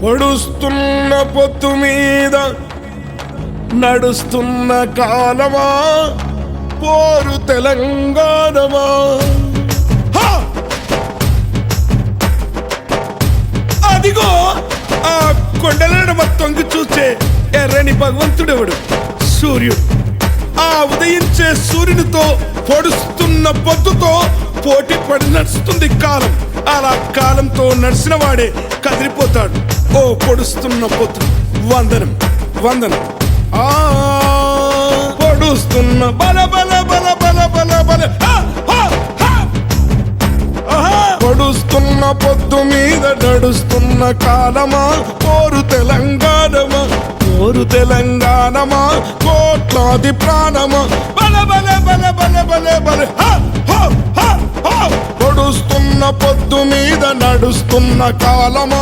పొడుస్తున్న పొత్తు మీద నడుస్తున్న కాలమా పోరు తెలంగాణమా. అదిగో ఆ కొండలనమ తొంగి చూసే ఎర్రని భగవంతుడెవడు? సూర్యుడు. ఆ ఉదయించే సూర్యునితో పొడుస్తున్న పొద్దుతో పోటీ పడి నడుస్తుంది కాలం. అలా కాలంతో నడిచిన వాడే కదిలిపోతాడు. ఓ పొడుస్తున్న పొద్దు వందనం వందనం. పొడుస్తున్న బల బల బల బల బల బల పొడుస్తున్న పొద్దు మీద నడుస్తున్న కాలమా పోరు తెలంగాణమా, పోరు తెలంగాణమా, కోట్లాది ప్రాణమా. బల బల బల బల బల బల పొడుస్తున్న పొద్దు మీద నడుస్తున్న కాలమా